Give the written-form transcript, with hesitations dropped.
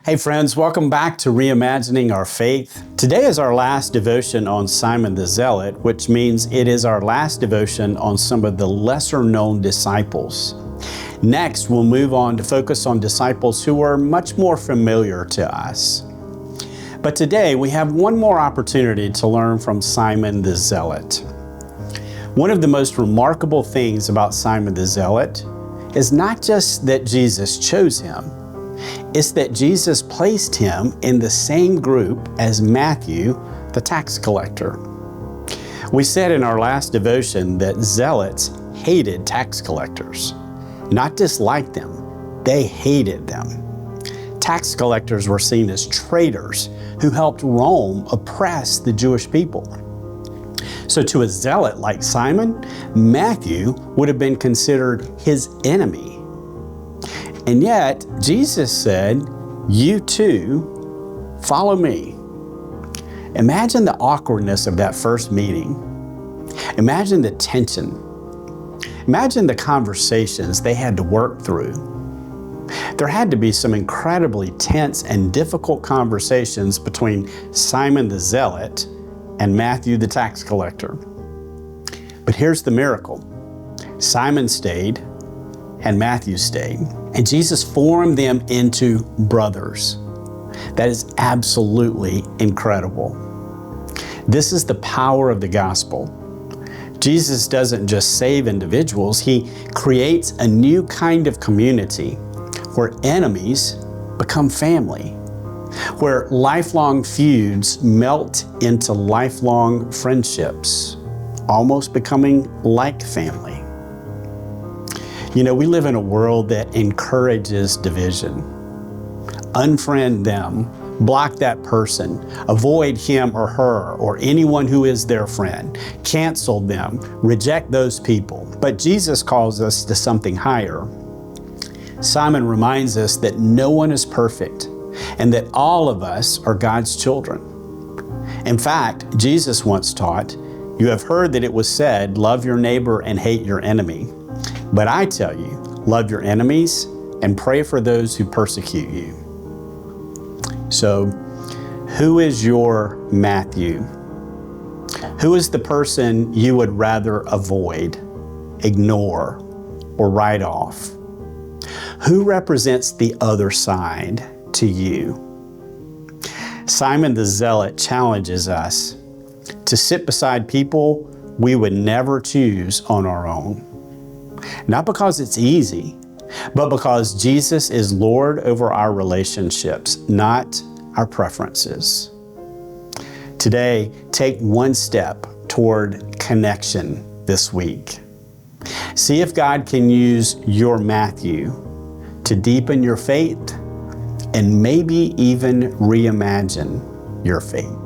Hey friends, welcome back to Reimagining Our Faith. Today is our last devotion on Simon the Zealot, which means it is our last devotion on some of the lesser known disciples. Next, we'll move on to focus on disciples who are much more familiar to us. But today we have one more opportunity to learn from Simon the Zealot. One of the most remarkable things about Simon the Zealot is not just that Jesus chose him, it's that Jesus placed him in the same group as Matthew, the tax collector. We said in our last devotion that zealots hated tax collectors, not disliked them, they hated them. Tax collectors were seen as traitors who helped Rome oppress the Jewish people. So to a zealot like Simon, Matthew would have been considered his enemy. And yet, Jesus said, "You too, follow me." Imagine the awkwardness of that first meeting. Imagine the tension. Imagine the conversations they had to work through. There had to be some incredibly tense and difficult conversations between Simon the Zealot and Matthew the tax collector. But here's the miracle. Simon stayed and Matthew stayed. And Jesus formed them into brothers. That is absolutely incredible. This is the power of the gospel. Jesus doesn't just save individuals, he creates a new kind of community where enemies become family, where lifelong feuds melt into lifelong friendships, almost becoming like family. You know, we live in a world that encourages division. Unfriend them, block that person, avoid him or her or anyone who is their friend, cancel them, reject those people. But Jesus calls us to something higher. Simon reminds us that no one is perfect and that all of us are God's children. In fact, Jesus once taught, "You have heard that it was said, 'Love your neighbor and hate your enemy.' But I tell you, love your enemies and pray for those who persecute you." So, who is your Matthew? Who is the person you would rather avoid, ignore, or write off? Who represents the other side to you? Simon the Zealot challenges us to sit beside people we would never choose on our own. Not because it's easy, but because Jesus is Lord over our relationships, not our preferences. Today, take one step toward connection this week. See if God can use your Matthew to deepen your faith and maybe even reimagine your faith.